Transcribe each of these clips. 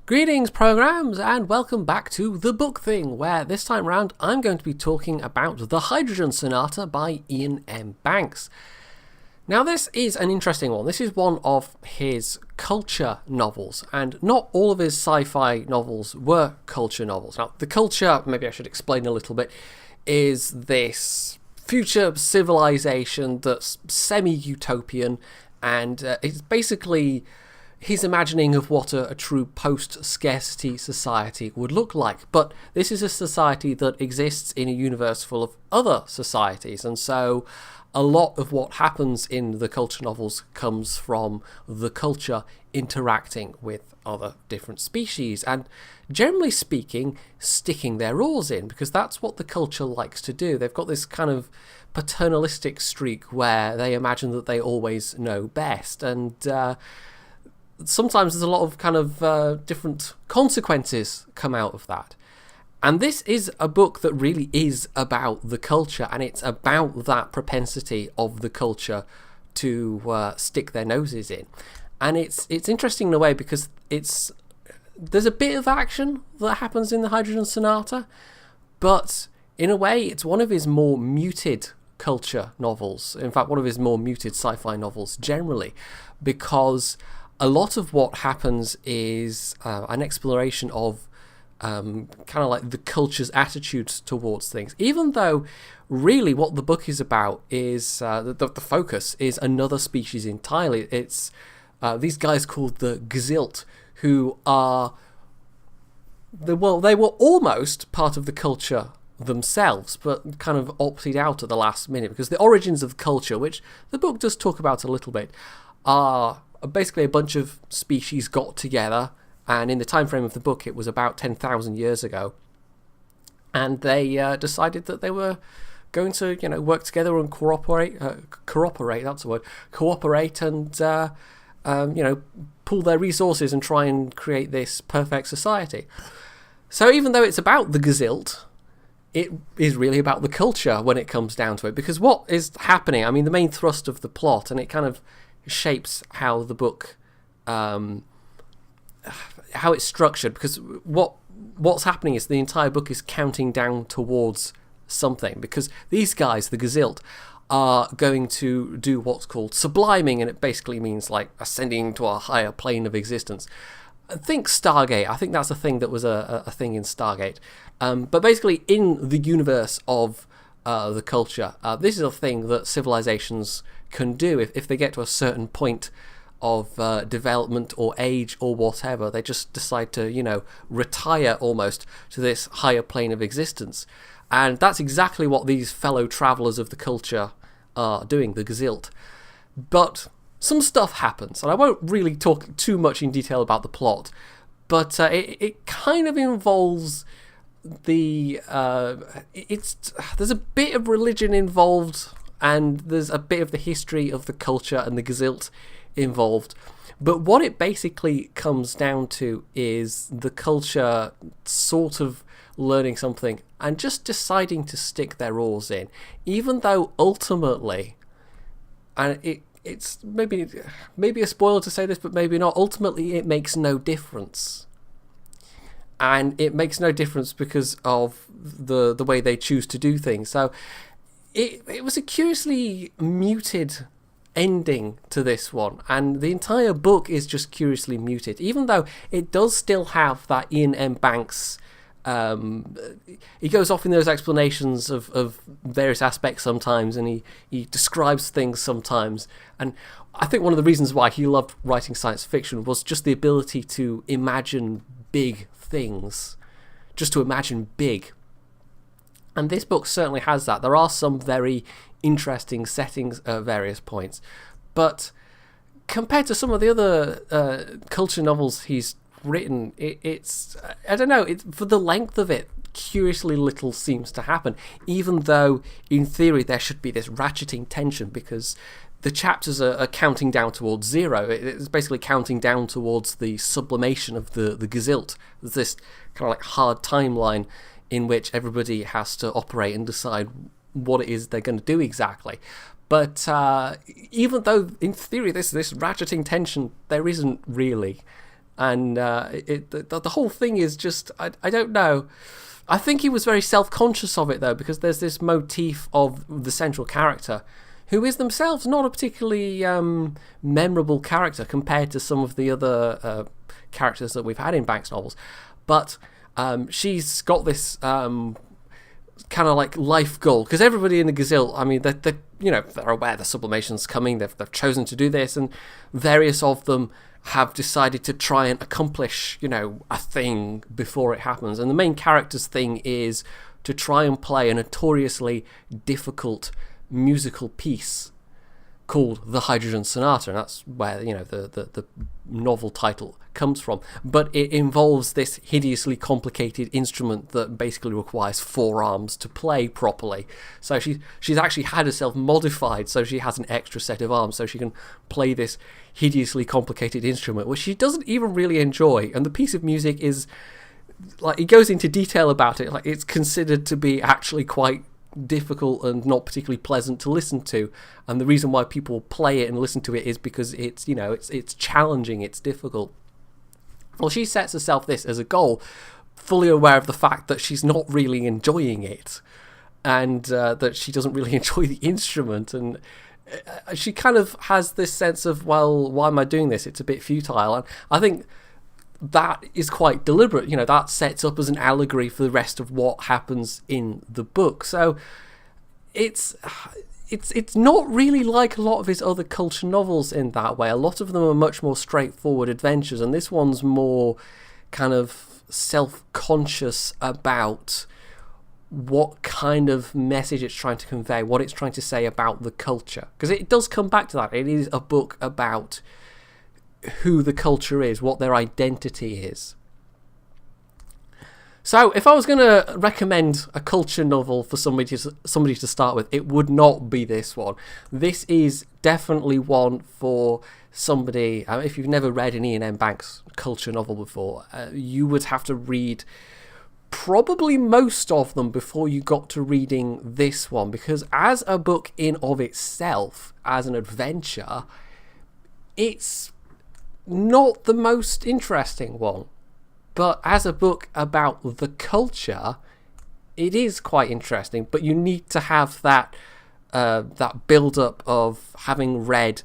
Greetings, programs, and welcome back to The Book Thing, where this time round I'm going to be talking about The Hydrogen Sonata by Iain M. Now, this is an interesting one. This is one of his culture novels, and not all of his sci-fi novels were culture novels. Now, the culture, maybe I should explain a little bit, is this future civilization that's semi-utopian, and it's basically his imagining of what a true post-scarcity society would look like. But this is a society that exists in a universe full of other societies, and so a lot of what happens in the culture novels comes from the culture interacting with other different species, and generally speaking, sticking their oars in, because that's what the culture likes to do. They've got this kind of paternalistic streak where they imagine that they always know best, and sometimes there's a lot of kind of different consequences come out of that. And this is a book that really is about the culture, and it's about that propensity of the culture to stick their noses in. And it's interesting in a way because there's a bit of action that happens in the Hydrogen Sonata, but in a way it's one of his more muted culture novels. In fact, one of his more muted sci-fi novels generally, because a lot of what happens is an exploration of kind of like the culture's attitudes towards things, even though really what the book is about is the focus is another species entirely. It's these guys called the Gzilt, who are they were almost part of the culture themselves, but kind of opted out at the last minute, because the origins of culture, which the book does talk about a little bit, are basically a bunch of species got together, and in the time frame of the book it was about 10,000 years ago, and they decided that they were going to work together and cooperate, that's the word, cooperate, and pool their resources and try and create this perfect society. So even though it's about the Gzilt, it is really about the culture when it comes down to it, because what is happening, I mean, the main thrust of the plot, and it kind of shapes how the book, how it's structured, because what's happening is the entire book is counting down towards something, because these guys, the Gzilt, are going to do what's called subliming, and it basically means like ascending to a higher plane of existence. Think Stargate. I think that's a thing that was a thing in Stargate, but basically in the universe of the culture, this is a thing that civilizations can do if they get to a certain point of development or age or whatever. They just decide to retire almost to this higher plane of existence, and that's exactly what these fellow travelers of the culture are doing, the Gzilt. But some stuff happens, and I won't really talk too much in detail about the plot, but it kind of involves there's a bit of religion involved, and there's a bit of the history of the culture and the Gzilt involved. But what it basically comes down to is the culture sort of learning something and just deciding to stick their oars in, even though ultimately, and it's maybe a spoiler to say this, but maybe not, ultimately it makes no difference. And it makes no difference because of the way they choose to do things. So it was a curiously muted ending to this one, and the entire book is just curiously muted, even though it does still have that Iain M. Banks. He goes off in those explanations of various aspects sometimes, and he describes things sometimes. And I think one of the reasons why he loved writing science fiction was just the ability to imagine big things, just to imagine big. And this book certainly has that. There are some very interesting settings at various points, but compared to some of the other culture novels he's written, it's I don't know, for the length of it, curiously little seems to happen, even though in theory there should be this ratcheting tension, because the chapters are counting down towards zero. It's basically counting down towards the sublimation of the Gzilt. There's this kind of like hard timeline in which everybody has to operate and decide what it is they're going to do exactly. But even though in theory this ratcheting tension, there isn't really. And the whole thing is just, I don't know. I think he was very self-conscious of it, though, because there's this motif of the central character, who is themselves not a particularly memorable character compared to some of the other characters that we've had in Banks novels. But she's got this kind of like life goal, because everybody in the Gazilt, I mean, they're aware the sublimation's coming. They've chosen to do this, and various of them have decided to try and accomplish, a thing before it happens. And the main character's thing is to try and play a notoriously difficult musical piece called the Hydrogen Sonata, and that's where the novel title comes from. But it involves this hideously complicated instrument that basically requires 4 arms to play properly. So she's actually had herself modified so she has an extra set of arms so she can play this hideously complicated instrument, which she doesn't even really enjoy. And the piece of music is like, it goes into detail about it, like it's considered to be actually quite difficult and not particularly pleasant to listen to, and the reason why people play it and listen to it is because it's it's challenging, it's difficult. Well, she sets herself this as a goal, fully aware of the fact that she's not really enjoying it, and that she doesn't really enjoy the instrument, and she kind of has this sense of, well, why am I doing this? It's a bit futile. And I think that is quite deliberate. That sets up as an allegory for the rest of what happens in the book. So it's not really like a lot of his other culture novels in that way. A lot of them are much more straightforward adventures, and this one's more kind of self-conscious about what kind of message it's trying to convey, what it's trying to say about the culture. Because it does come back to that. It is a book about who the culture is, what their identity is. So if I was going to recommend a culture novel for somebody to start with, it would not be this one. This is definitely one for somebody, if you've never read an Iain M. Banks culture novel before, you would have to read probably most of them before you got to reading this one, because as a book in of itself, as an adventure, it's not the most interesting one. But as a book about the culture, it is quite interesting. But you need to have that build-up of having read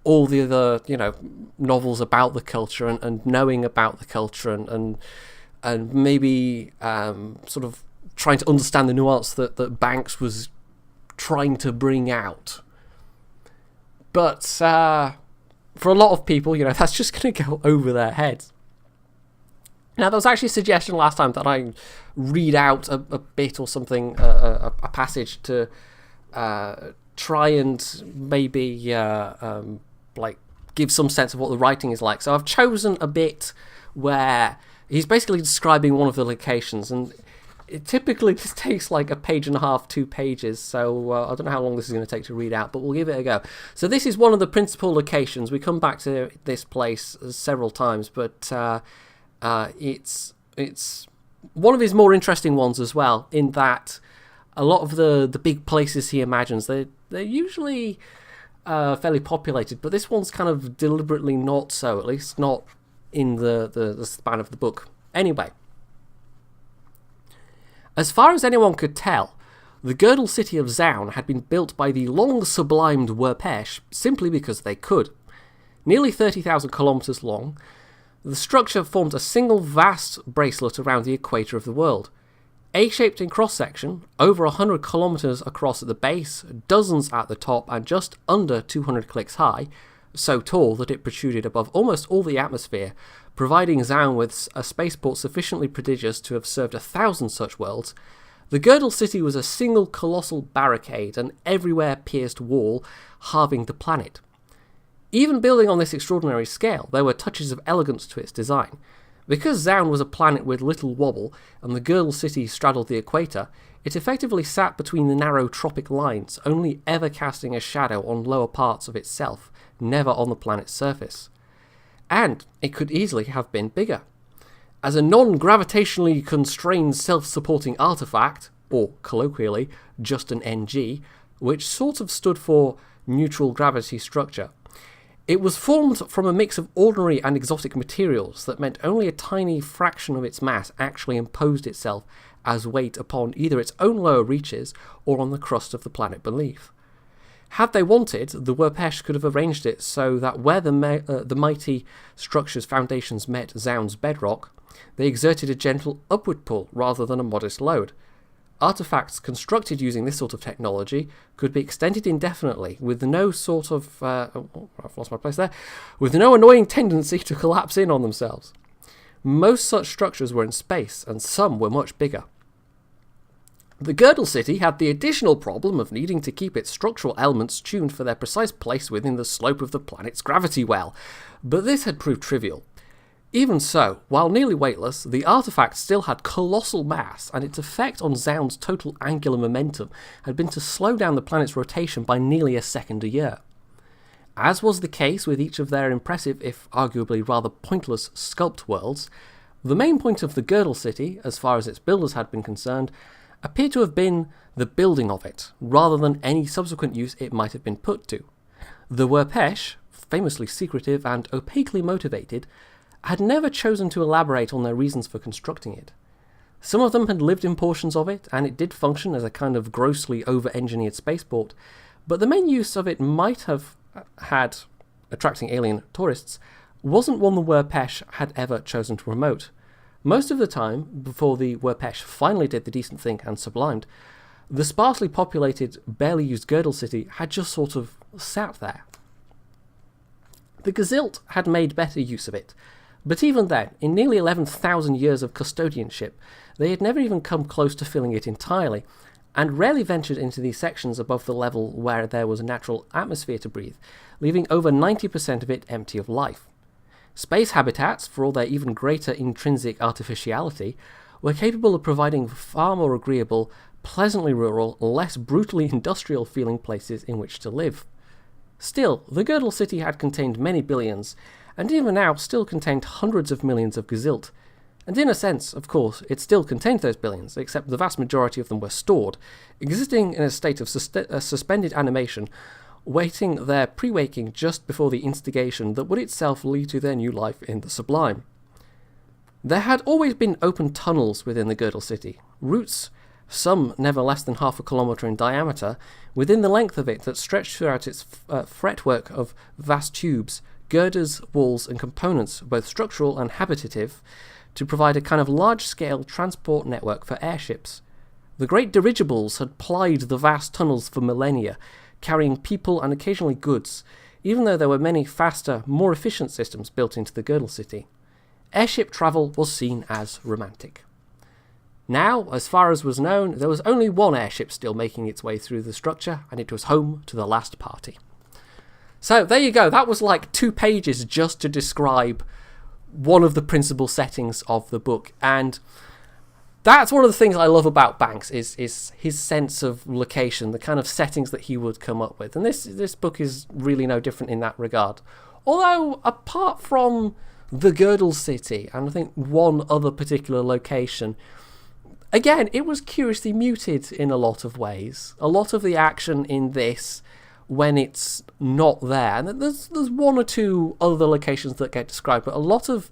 all the other novels about the culture, and knowing about the culture, and maybe sort of trying to understand the nuance that Banks was trying to bring out. But for a lot of people, that's just going to go over their heads. Now, there was actually a suggestion last time that I read out a bit or something, a passage to try and maybe give some sense of what the writing is like. So I've chosen a bit where he's basically describing one of the locations, and it typically just takes like a page and a half, 2 pages, so I don't know how long this is going to take to read out, but we'll give it a go. So this is one of the principal locations. We come back to this place several times, but it's one of his more interesting ones as well, in that a lot of the big places he imagines, they're usually fairly populated, but this one's kind of deliberately not so, at least not in the span of the book. Anyway, as far as anyone could tell, the girdle city of Zaun had been built by the long-sublimed Werpesh simply because they could. Nearly 30,000 kilometres long, the structure formed a single vast bracelet around the equator of the world. A-shaped in cross-section, over 100 kilometres across at the base, dozens at the top, and just under 200 clicks high, so tall that it protruded above almost all the atmosphere, providing Zaun with a spaceport sufficiently prodigious to have served 1,000 such worlds. The girdle city was a single colossal barricade, an everywhere pierced wall, halving the planet. Even building on this extraordinary scale, there were touches of elegance to its design. Because Zaun was a planet with little wobble, and the girdle city straddled the equator, it effectively sat between the narrow tropic lines, only ever casting a shadow on lower parts of itself, never on the planet's surface. And it could easily have been bigger. As a non-gravitationally constrained self-supporting artifact, or colloquially, just an NG, which sort of stood for neutral gravity structure, It was formed from a mix of ordinary and exotic materials that meant only a tiny fraction of its mass actually imposed itself as weight upon either its own lower reaches or on the crust of the planet beneath. Had they wanted, the Werpesh could have arranged it so that where the mighty structure's foundations met Zaun's bedrock, they exerted a gentle upward pull rather than a modest load. Artifacts constructed using this sort of technology could be extended indefinitely with no sort of... I've lost my place there. With no annoying tendency to collapse in on themselves. Most such structures were in space, and some were much bigger. The Girdle City had the additional problem of needing to keep its structural elements tuned for their precise place within the slope of the planet's gravity well, but this had proved trivial. Even so, while nearly weightless, the artifact still had colossal mass, and its effect on Zaun's total angular momentum had been to slow down the planet's rotation by nearly a second a year. As was the case with each of their impressive, if arguably rather pointless, sculpt worlds, the main point of the Girdle City, as far as its builders had been concerned, appeared to have been the building of it, rather than any subsequent use it might have been put to. The Werpesh, famously secretive and opaquely motivated, had never chosen to elaborate on their reasons for constructing it. Some of them had lived in portions of it, and it did function as a kind of grossly over-engineered spaceport, but the main use of it might have had, attracting alien tourists, wasn't one the Werpesh had ever chosen to promote. Most of the time, before the Werpesh finally did the decent thing and sublimed, the sparsely populated, barely used Girdle City had just sort of sat there. The Gazilt had made better use of it, but even then, in nearly 11,000 years of custodianship, they had never even come close to filling it entirely, and rarely ventured into these sections above the level where there was a natural atmosphere to breathe, leaving over 90% of it empty of life. Space habitats, for all their even greater intrinsic artificiality, were capable of providing far more agreeable, pleasantly rural, less brutally industrial-feeling places in which to live. Still, the Girdle City had contained many billions, and even now still contained hundreds of millions of Gazilt. And in a sense, of course, it still contained those billions, except the vast majority of them were stored, existing in a state of suspended animation, waiting their pre-waking just before the instigation that would itself lead to their new life in the sublime. There had always been open tunnels within the Girdle City, routes, some never less than 0.5 kilometre in diameter, within the length of it that stretched throughout its fretwork of vast tubes, girders, walls and components, both structural and habitative, to provide a kind of large-scale transport network for airships. The great dirigibles had plied the vast tunnels for millennia, carrying people and occasionally goods, even though there were many faster, more efficient systems built into the Girdle City. Airship travel was seen as romantic. Now, as far as was known, there was only one airship still making its way through the structure, and it was home to the last party. So, there you go, that was like 2 pages just to describe one of the principal settings of the book, and that's one of the things I love about Banks, is his sense of location, the kind of settings that he would come up with. And this book is really no different in that regard. Although, apart from the Girdle City, and I think one other particular location, again, it was curiously muted in a lot of ways. A lot of the action in this, when it's not there, and there's 1 or 2 other locations that get described, but a lot of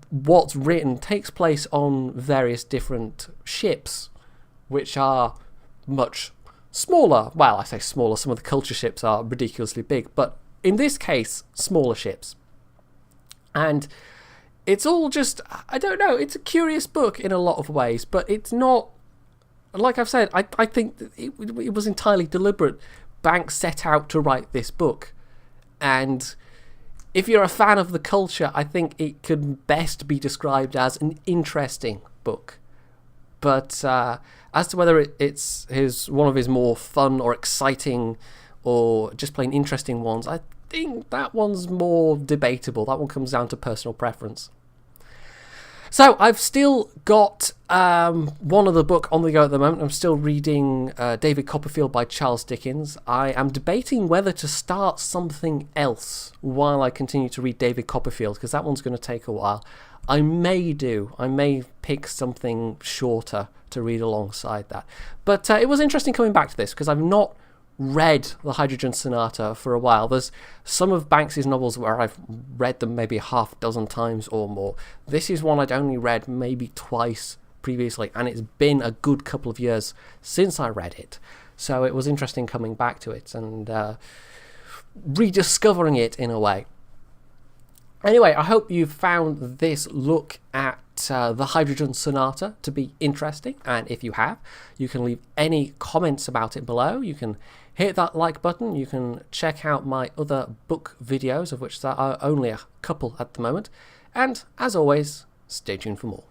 what's written takes place on various different ships, which are much smaller. Well, I say smaller, some of the culture ships are ridiculously big, but in this case, smaller ships. And it's all just, I don't know, it's a curious book in a lot of ways, but it's not, like I've said, I think it was entirely deliberate. Banks set out to write this book, and if you're a fan of the culture, I think it could best be described as an interesting book. But as to whether it's one of his more fun or exciting or just plain interesting ones, I think that one's more debatable. That one comes down to personal preference. So I've still got one other book on the go at the moment. I'm still reading David Copperfield by Charles Dickens. I am debating whether to start something else while I continue to read David Copperfield, because that one's going to take a while. I may pick something shorter to read alongside that. But it was interesting coming back to this, because I've not read the Hydrogen Sonata for a while. There's some of Banks's novels where I've read them maybe half dozen times or more. This is one I'd only read maybe twice previously, and it's been a good couple of years since I read it. So it was interesting coming back to it and rediscovering it in a way. Anyway, I hope you found this look at the Hydrogen Sonata to be interesting, and if you have, you can leave any comments about it below. You can hit that like button, you can check out my other book videos, of which there are only a couple at the moment, and as always, stay tuned for more.